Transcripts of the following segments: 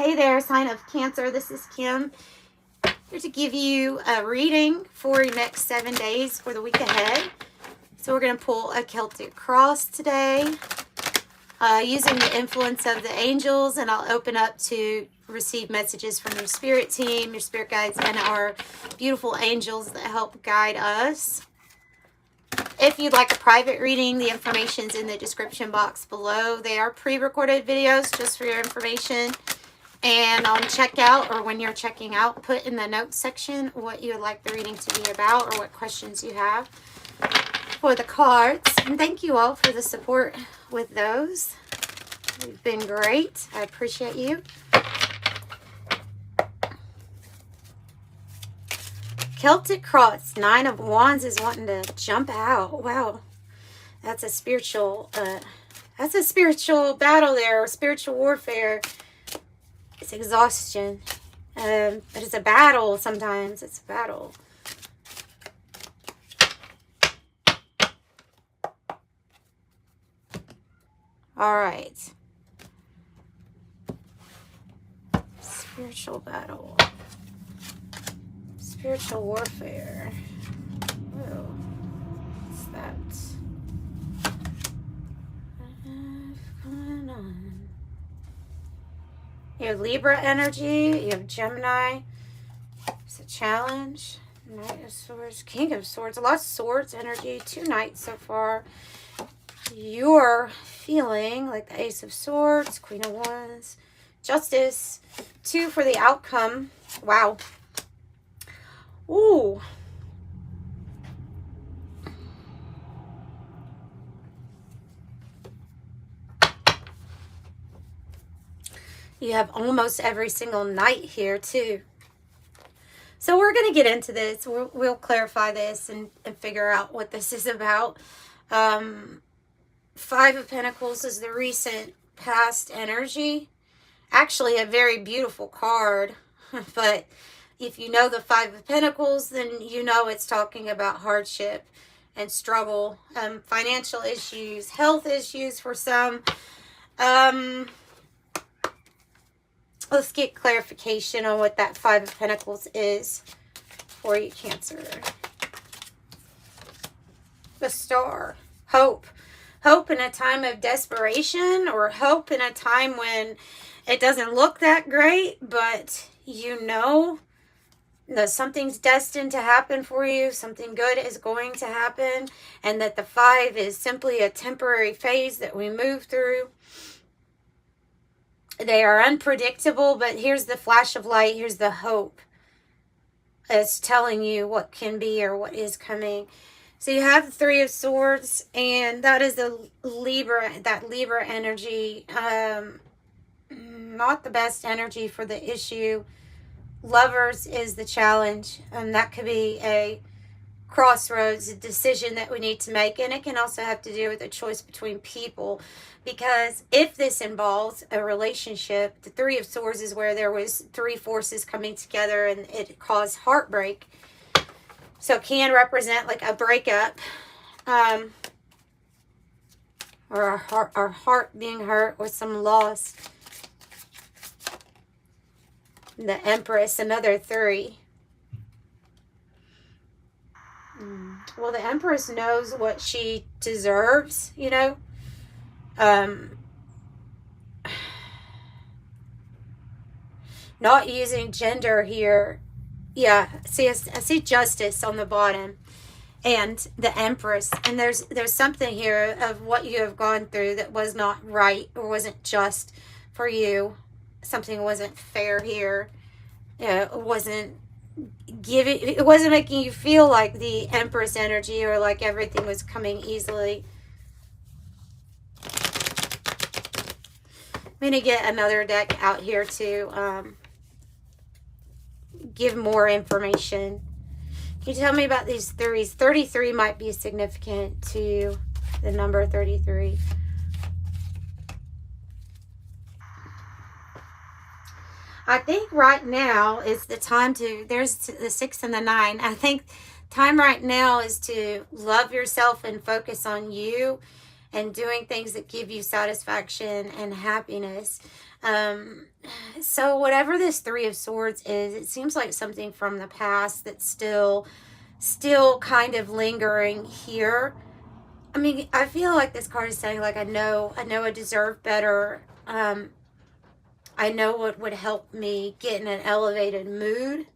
Hey there, sign of Cancer. This is Kim, here to give you a reading for your next 7 days for the week ahead. So we're going to pull a Celtic cross today using the influence of the angels, and I'll open up to receive messages from your spirit team, your spirit guides, and our beautiful angels that help guide us. If you'd like a private reading, the information's in the description box below. They are pre-recorded videos just for your information. And on checkout, or when you're checking out, put in the notes section what you would like the reading to be about or what questions you have for the cards. And thank you all for the support with those. You've been great. I appreciate you. Celtic cross, 9 of Wands is wanting to jump out. Wow, that's a spiritual battle there, or spiritual warfare. It's exhaustion, but it's a battle. Sometimes it's a battle. All right, spiritual battle. Spiritual warfare. Whoa. What's that? What's going on? You have Libra energy. You have Gemini. It's a challenge. Knight of Swords. King of Swords. A lot of Swords energy. 2 Knights so far. You're feeling like the Ace of Swords. Queen of Wands. Justice. 2 for the outcome. Wow. Ooh. You have almost every single knight here too. So we're going to get into this. We'll clarify this and figure out what this is about. 5 of Pentacles is the recent past energy. Actually, a very beautiful card, but if you know the 5 of Pentacles, then you know it's talking about hardship and struggle, financial issues, health issues for some. Let's get clarification on what that 5 of Pentacles is for you, Cancer. The Star. Hope. Hope in a time of desperation, or hope in a time when it doesn't look that great, but you know that something's destined to happen for you, something good is going to happen, and that the 5 is simply a temporary phase that we move through. They are unpredictable, but here's the flash of light, here's the hope. It's telling you what can be or what is coming. So you have the 3 of Swords, and that is the Libra, that Libra energy. Not the best energy for the issue. Lovers is the challenge, and that could be a crossroads, a decision that we need to make, and it can also have to do with a choice between people, because if this involves a relationship, the 3 of Swords is where there was 3 forces coming together and it caused heartbreak. So it can represent like a breakup, or our heart being hurt with some loss. The Empress, another 3. Well, the Empress knows what she deserves, you know. Not using gender here. Yeah, see, I see Justice on the bottom. And the Empress. And there's something here of what you have gone through that was not right or wasn't just for you. Something wasn't fair here. It wasn't making you feel like the Empress energy, or like everything was coming easily. I'm going to get another deck out here to give more information. Can you tell me about these 3s? 33 might be significant to the number 33. I think right now is the time to, there's the 6 and the 9. I think time right now is to love yourself and focus on you and doing things that give you satisfaction and happiness. So whatever this Three of Swords is, it seems like something from the past that's still kind of lingering here. I mean, I feel like this card is saying, like, I know I deserve better. I know what would help me get in an elevated mood.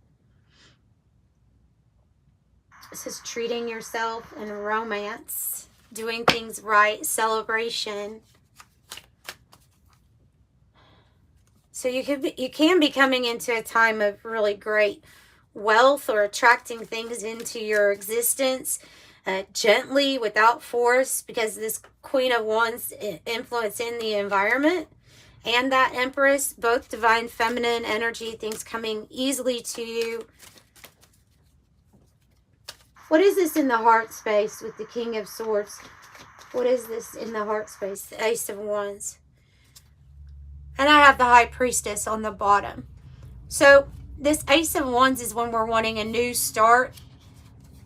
This is treating yourself in romance, doing things right, celebration. So you can be coming into a time of really great wealth or attracting things into your existence gently, without force, because this Queen of Wands influence in the environment and that Empress, both divine feminine energy, things coming easily to you. What is this in the heart space with the King of Swords? What is this in the heart space? The Ace of Wands. And I have the High Priestess on the bottom. So this Ace of Wands is when we're wanting a new start.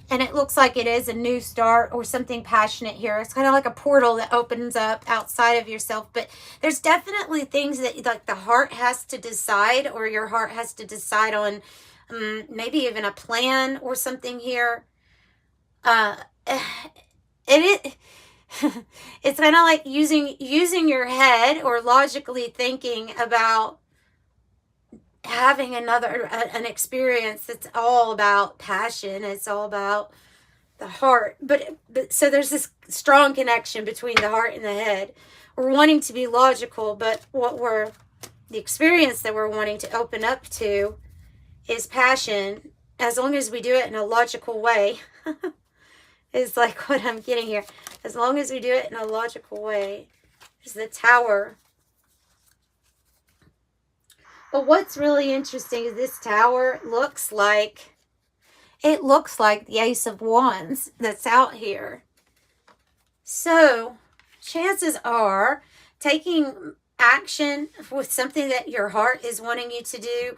And it looks like it is a new start or something passionate here. It's kind of like a portal that opens up outside of yourself. But there's definitely things that, like, the heart has to decide, or your heart has to decide on, maybe even a plan or something here. It's kind of like using your head or logically thinking about having an experience that's all about passion. It's all about the heart. But so there's this strong connection between the heart and the head. We're wanting to be logical, but the experience that we're wanting to open up to is passion, as long as we do it in a logical way. Is like what I'm getting here. As long as we do it in a logical way. Is the Tower. But what's really interesting is this Tower looks like the Ace of Wands that's out here. So chances are taking action with something that your heart is wanting you to do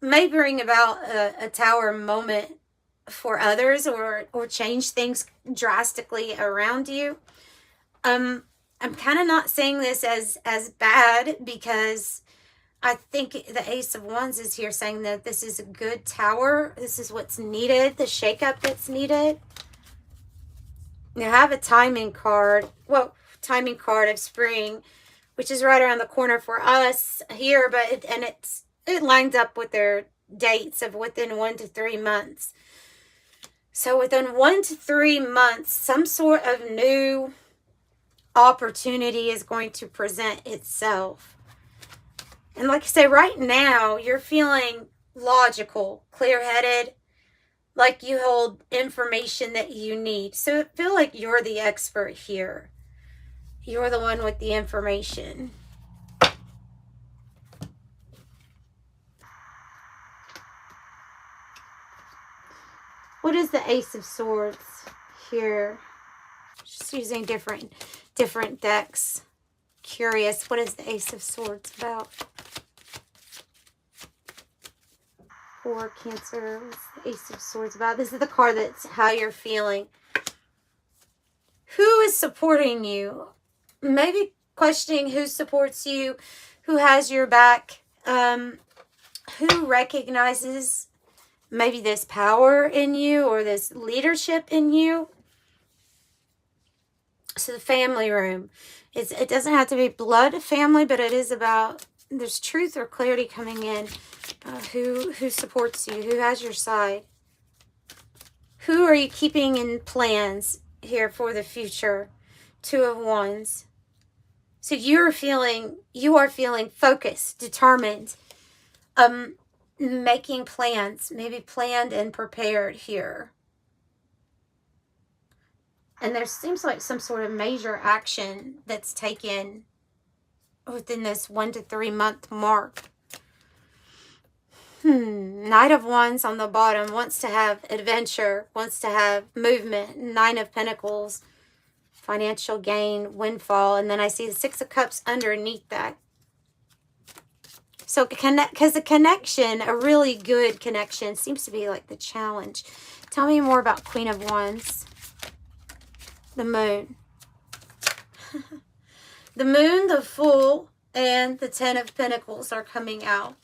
may bring about a Tower moment for others, or change things drastically around you. I'm kind of not saying this as bad, because I think the Ace of Wands is here saying that this is a good Tower. This is what's needed, the shakeup that's needed. You have a timing card. Well, timing card of spring, which is right around the corner for us here, but it lines up with their dates of within 1 to 3 months. So within 1 to 3 months, some sort of new opportunity is going to present itself. And like I say, right now, you're feeling logical, clear-headed, like you hold information that you need. So I feel like you're the expert here. You're the one with the information. What is the Ace of Swords here? Just using different decks. Curious, what is the Ace of Swords about? For Cancer, what's the Ace of Swords about? This is the card that's how you're feeling. Who is supporting you? Maybe questioning who supports you, who has your back, who recognizes maybe this power in you or this leadership in you. So the family room. It doesn't have to be blood family, but it is about, there's truth or clarity coming in. Who supports you? Who has your side? Who are you keeping in plans here for the future? Two of Wands. So you are feeling focused, determined, making plans, maybe planned and prepared here. And there seems like some sort of major action that's taken within this 1 to 3 month mark. Knight of Wands on the bottom wants to have adventure, wants to have movement. 9 of Pentacles, financial gain, windfall. And then I see the 6 of Cups underneath that. So because the connection, a really good connection, seems to be like the challenge. Tell me more about Queen of Wands. The Moon. The Moon, the Fool, and the Ten of Pentacles are coming out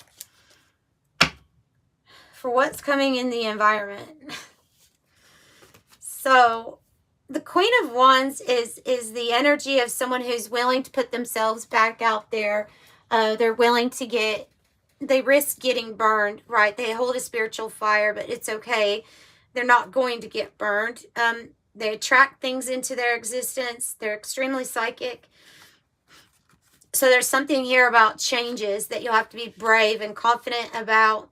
for what's coming in the environment. So the Queen of Wands is the energy of someone who's willing to put themselves back out there. They're willing to they risk getting burned, right? They hold a spiritual fire, but it's okay. They're not going to get burned. They attract things into their existence. They're extremely psychic. So there's something here about changes that you'll have to be brave and confident about.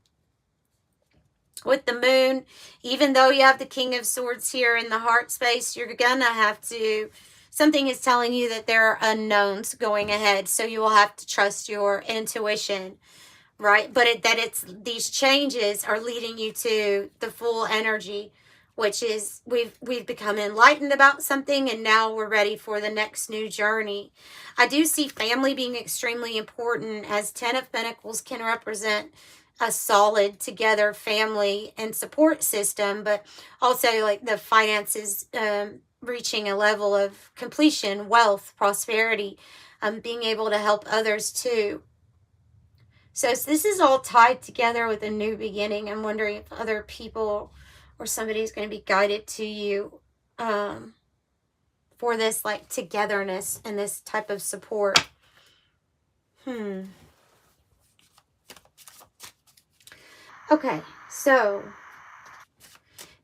With the moon, even though you have the King of Swords here in the heart space, you're gonna have to, something is telling you that there are unknowns going ahead. So you will have to trust your intuition, right? But these changes are leading you to the full energy, which is we've become enlightened about something, and now we're ready for the next new journey. I do see family being extremely important, as Ten of Pentacles can represent a solid together family and support system, but also like the finances reaching a level of completion, wealth, prosperity, being able to help others too. So this is all tied together with a new beginning. I'm wondering if other people or somebody is going to be guided to you for this like togetherness and this type of support. Okay, so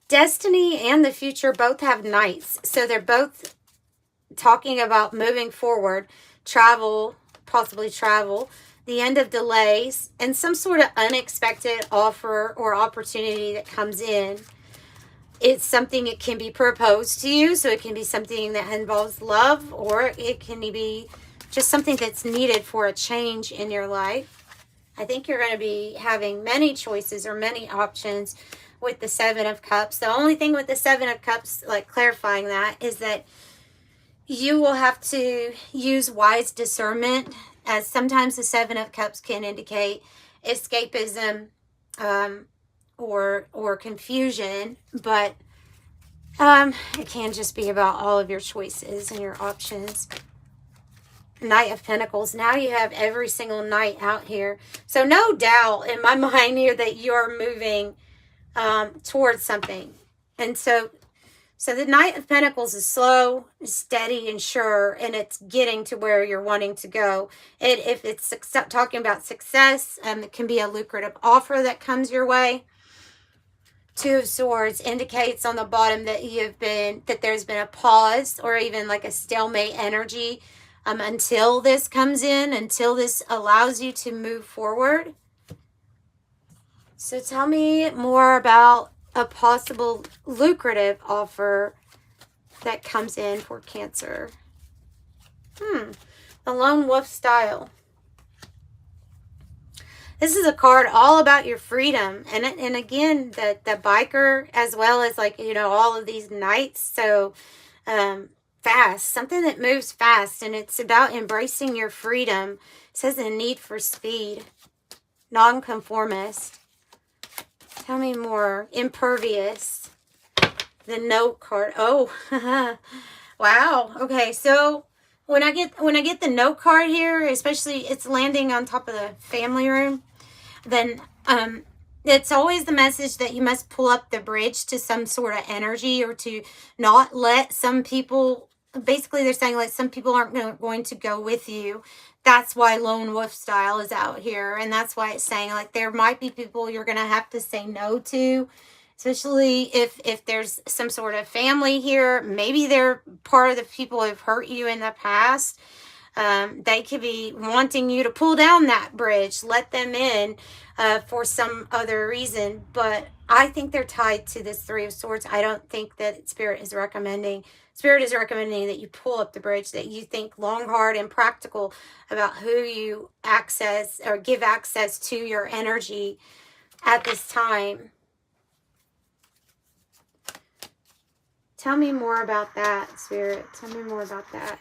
Destiny and the future both have knights. So they're both talking about moving forward, travel, possibly travel, the end of delays, and some sort of unexpected offer or opportunity that comes in. It's something, it can be proposed to you, so it can be something that involves love, or it can be just something that's needed for a change in your life. I think you're going to be having many choices or many options with the Seven of Cups. The only thing with the Seven of Cups, like clarifying that, is that you will have to use wise discernment, as sometimes the Seven of Cups can indicate escapism or confusion, but it can just be about all of your choices and your options. Knight of Pentacles. Now you have every single knight out here. So no doubt in my mind here that you're moving towards something. And so the Knight of Pentacles is slow, steady, and sure, and it's getting to where you're wanting to go. If it's talking about success, it can be a lucrative offer that comes your way. Two of Swords indicates on the bottom that there's been a pause or even like a stalemate energy until this comes in, until this allows you to move forward. So tell me more about a possible lucrative offer that comes in for Cancer. The Lone Wolf Style. This is a card all about your freedom. And again, the biker, as well as like, all of these knights. So, fast, something that moves fast, and it's about embracing your freedom. It says the need for speed. Nonconformist. Tell me more. Impervious. The Note card. Oh, wow. Okay, so when I get the Note card here, especially it's landing on top of the family room, then it's always the message that you must pull up the bridge to some sort of energy, or to not let some people, basically they're saying like some people aren't going to go with you. That's why Lone Wolf Style is out here. And that's why it's saying like there might be people you're going to have to say no to, especially if there's some sort of family here. Maybe they're part of the people who have hurt you in the past. They could be wanting you to pull down that bridge, let them in for some other reason. But I think they're tied to this Three of Swords. I don't think that Spirit is recommending that you pull up the bridge, that you think long, hard, and practical about who you access or give access to your energy at this time. Tell me more about that, Spirit. Tell me more about that.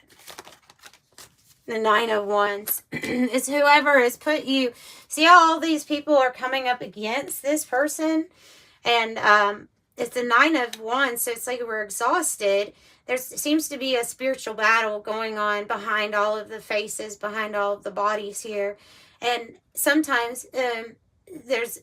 The Nine of Wands is whoever has put you. See how all these people are coming up against this person? And it's the Nine of Wands, so it's like we're exhausted. There seems to be a spiritual battle going on behind all of the faces, behind all of the bodies here. And sometimes there's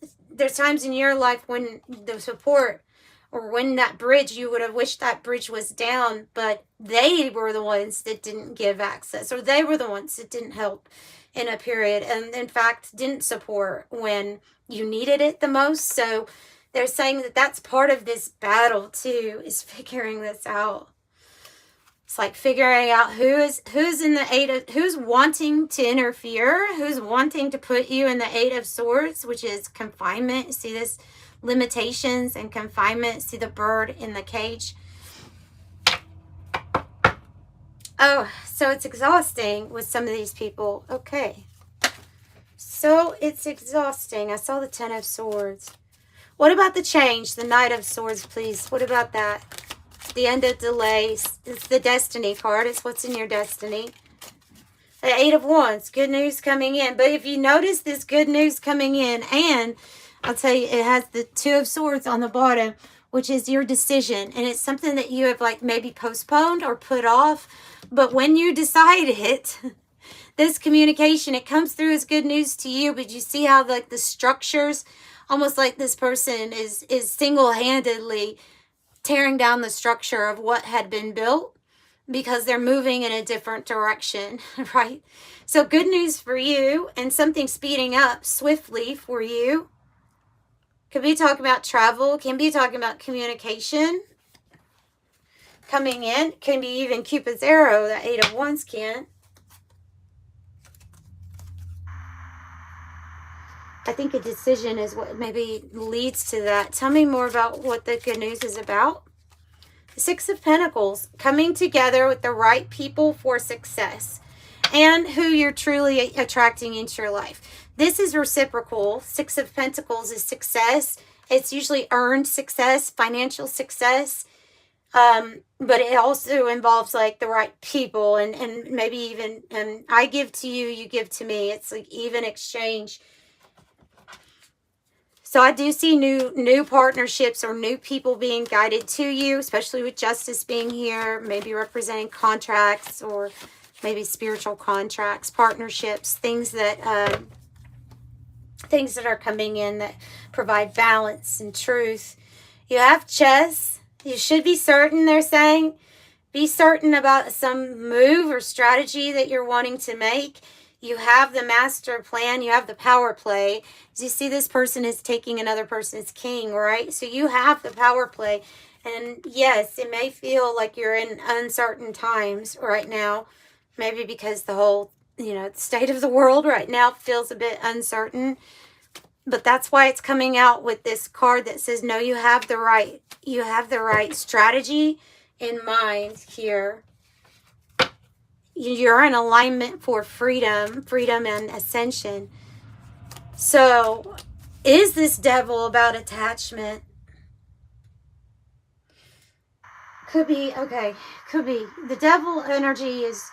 times in your life when the support, or when that bridge, you would have wished that bridge was down, but they were the ones that didn't give access, or they were the ones that didn't help in a period, and in fact didn't support when you needed it the most. So they're saying that that's part of this battle too, is figuring this out. It's like figuring out who's in the Eight of, who's wanting to interfere, who's wanting to put you in the Eight of Swords, which is confinement. See this? Limitations and confinement. See the bird in the cage? Oh, so it's exhausting with some of these people. Okay. So it's exhausting. I saw the Ten of Swords. What about the change? The Knight of Swords, please. What about that? The end of delays. It's the destiny card. It's what's in your destiny. The Eight of Wands. Good news coming in. But if you notice this good news coming in, and I'll tell you, it has the Two of Swords on the bottom, which is your decision. And it's something that you have like maybe postponed or put off. But when you decide it, this communication, it comes through as good news to you. But you see how like the structures, almost like this person is single-handedly tearing down the structure of what had been built, because they're moving in a different direction, right? So good news for you, and something speeding up swiftly for you. Could be talking about travel, can be talking about communication coming in. Can be even Cupid's arrow, the Eight of Wands can. I think a decision is what maybe leads to that. Tell me more about what the good news is about. The Six of Pentacles, coming together with the right people for success, and who you're truly attracting into your life. This is reciprocal. Six of Pentacles is success. It's usually earned success, financial success. But it also involves like the right people, and maybe even, I give to you, you give to me. It's like even exchange. So I do see new partnerships or new people being guided to you, especially with Justice being here, maybe representing contracts or maybe spiritual contracts, partnerships, things that are coming in that provide balance and truth. You have Chess. You should be certain, they're saying. Be certain about some move or strategy that you're wanting to make. You have the master plan. You have the power play. As you see, this person is taking another person's king, right? So you have the power play. And yes, it may feel like you're in uncertain times right now. Maybe because the whole, state of the world right now feels a bit uncertain. But that's why it's coming out with this card that says, no, you have the right strategy in mind here. You're in alignment for freedom and ascension. So, is this Devil about attachment? Could be, okay, could be. The Devil energy is,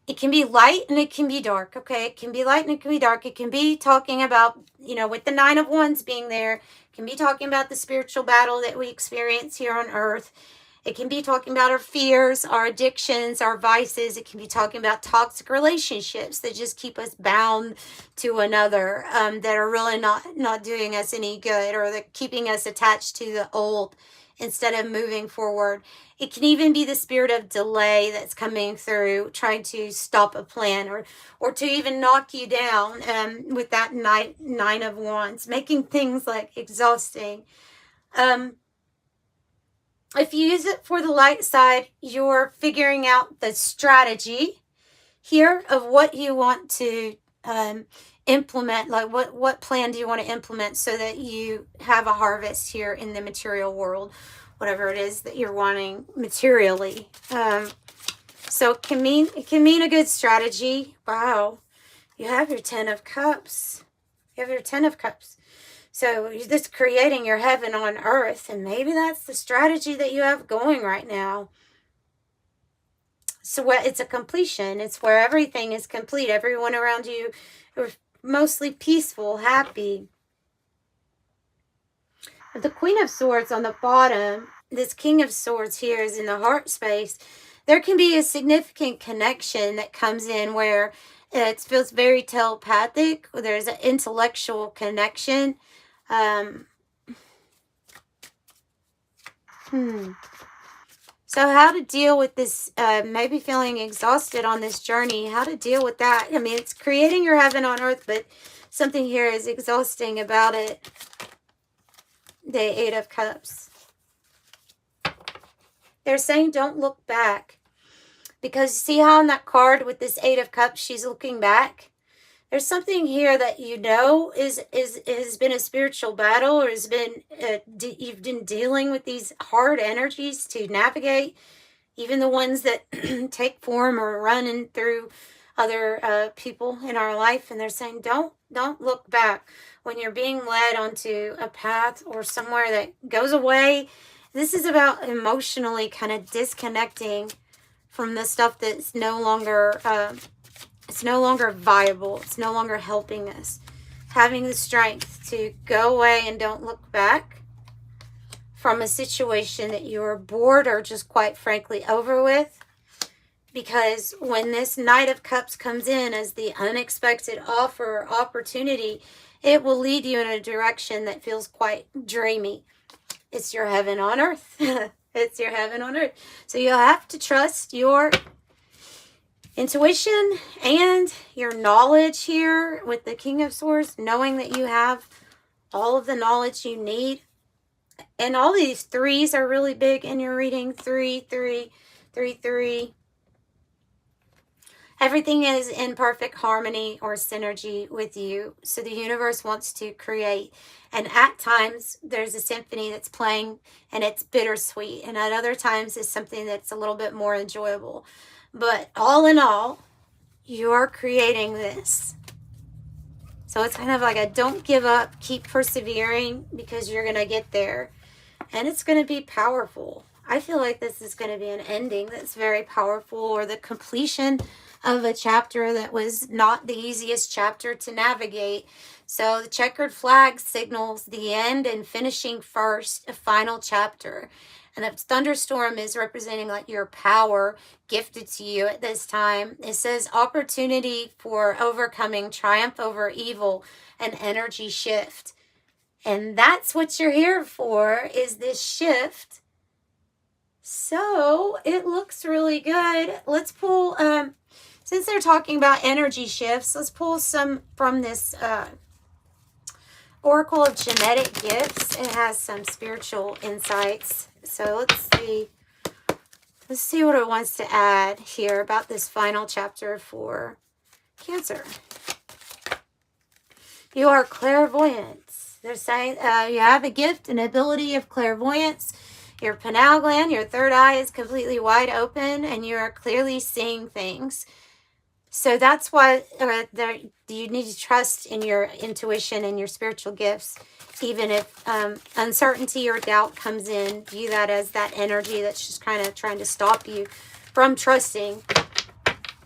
it can be light and it can be dark, okay? It can be light and it can be dark. It can be talking about, with the Nine of Wands being there, it can be talking about the spiritual battle that we experience here on Earth. It can be talking about our fears, our addictions, our vices. It can be talking about toxic relationships that just keep us bound to another, that are really not doing us any good, or that keeping us attached to the old instead of moving forward. It can even be the spirit of delay that's coming through, trying to stop a plan or to even knock you down, with that Nine of Wands, making things like exhausting. If you use it for the light side, you're figuring out the strategy here of what you want to implement. Like what plan do you want to implement so that you have a harvest here in the material world, whatever it is that you're wanting materially. So it can mean a good strategy. Wow. You have your Ten of Cups. You have your Ten of Cups. So you're just creating your heaven on earth, and maybe that's the strategy that you have going right now. So it's a completion. It's where everything is complete. Everyone around you are mostly peaceful, happy. The Queen of Swords on the bottom this King of Swords here is in the heart space. There can be a significant connection that comes in where it feels very telepathic. There's an intellectual connection. So how to deal with this, maybe feeling exhausted on this journey, how to deal with that. I mean, it's creating your heaven on earth, but something here is exhausting about it. The Eight of Cups. They're saying don't look back. Because see how on that card with this Eight of Cups, she's looking back? There's something here that you know has been a spiritual battle, or has been you've been dealing with these hard energies to navigate, even the ones that take form or running through other people in our life. And they're saying don't look back when you're being led onto a path or somewhere that goes away. This is about emotionally kind of disconnecting from the stuff that's no longer it's no longer viable. It's no longer helping us. Having the strength to go away and don't look back from a situation that you're bored or just quite frankly over with. Because when this Knight of Cups comes in as the unexpected offer or opportunity, it will lead you in a direction that feels quite dreamy. It's your heaven on earth. It's your heaven on earth. So you'll have to trust your intuition and your knowledge here with the King of Swords, knowing that you have all of the knowledge you need. And all these threes are really big in your reading. 3, 3, 3, 3. Everything is in perfect harmony or synergy with you. So the universe wants to create. And at times, there's a symphony that's playing and it's bittersweet. And at other times, it's something that's a little bit more enjoyable. But all in all, you're creating this. So it's kind of like a don't give up, keep persevering, because you're going to get there. And it's going to be powerful. I feel like this is going to be an ending that's very powerful, or the completion of a chapter that was not the easiest chapter to navigate. So the checkered flag signals the end and finishing first, a final chapter. And that thunderstorm is representing like your power gifted to you at this time. It says opportunity for overcoming, triumph over evil, and energy shift. And that's what you're here for, is this shift. So it looks really good. Let's pull, since they're talking about energy shifts, let's pull some from this Oracle of Genetic Gifts. It has some spiritual insights. So let's see what it wants to add here about this final chapter for Cancer. You are clairvoyant. They're saying you have a gift, an ability of clairvoyance. Your pineal gland, your third eye is completely wide open, and you are clearly seeing things. So that's why you need to trust in your intuition and your spiritual gifts. Even if uncertainty or doubt comes in, view that as that energy that's just kind of trying to stop you from trusting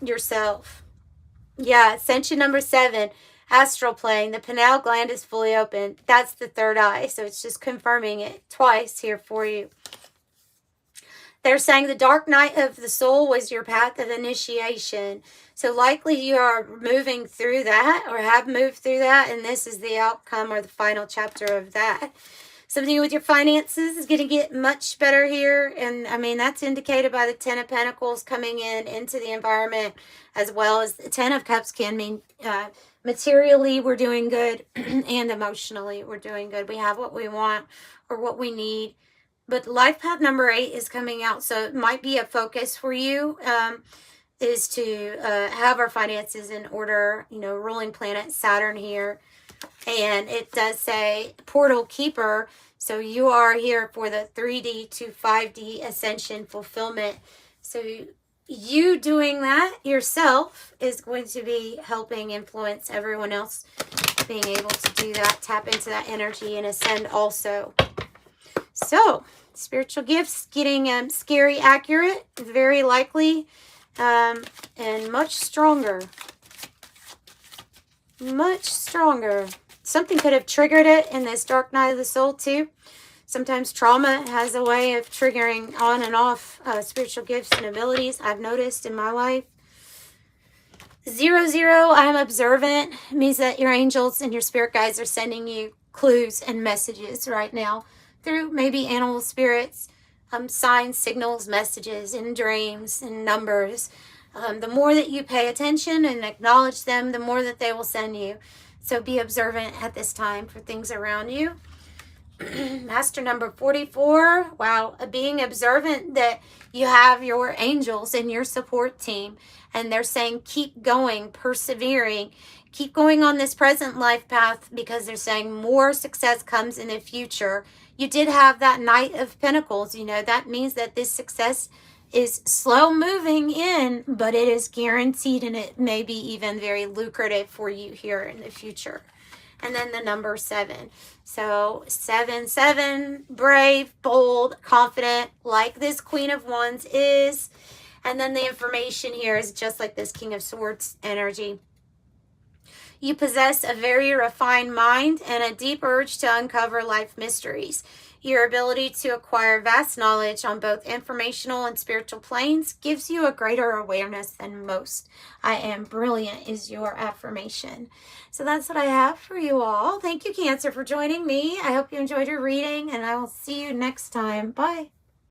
yourself. Yeah, ascension number 7, astral plane. The pineal gland is fully open. That's the third eye. So it's just confirming it twice here for you. They're saying the dark night of the soul was your path of initiation. So likely you are moving through that, or have moved through that, and this is the outcome or the final chapter of that. Something with your finances is going to get much better here. And I mean, that's indicated by the 10 of Pentacles coming into the environment, as well as the 10 of Cups can mean materially we're doing good and emotionally we're doing good. We have what we want or what we need. But life path number 8 is coming out. So it might be a focus for you, is to have our finances in order. You know, ruling planet Saturn here. And it does say portal keeper. So you are here for the 3D to 5D ascension fulfillment. So you doing that yourself is going to be helping influence everyone else being able to do that, tap into that energy and ascend also. So spiritual gifts getting scary accurate, very likely, and much stronger. Much stronger. Something could have triggered it in this dark night of the soul too. Sometimes trauma has a way of triggering on and off spiritual gifts and abilities, I've noticed in my life. 00, I'm observant. It means that your angels and your spirit guides are sending you clues and messages right now through maybe animal spirits, signs, signals, messages in dreams and numbers. The more that you pay attention and acknowledge them, the more that they will send you. So be observant at this time for things around you. Master number 44. Wow. Being observant that you have your angels and your support team. And they're saying, keep going, persevering. Keep going on this present life path, because they're saying more success comes in the future. You did have that Knight of Pentacles. You know, that means that this success is slow moving in, but it is guaranteed, and it may be even very lucrative for you here in the future. And then the number 7. So 7, brave, bold, confident, like this Queen of Wands is. And then the information here is just like this King of Swords energy. You possess a very refined mind and a deep urge to uncover life mysteries. Your ability to acquire vast knowledge on both informational and spiritual planes gives you a greater awareness than most. I am brilliant is your affirmation. So that's what I have for you all. Thank you, Cancer, for joining me. I hope you enjoyed your reading, and I will see you next time. Bye.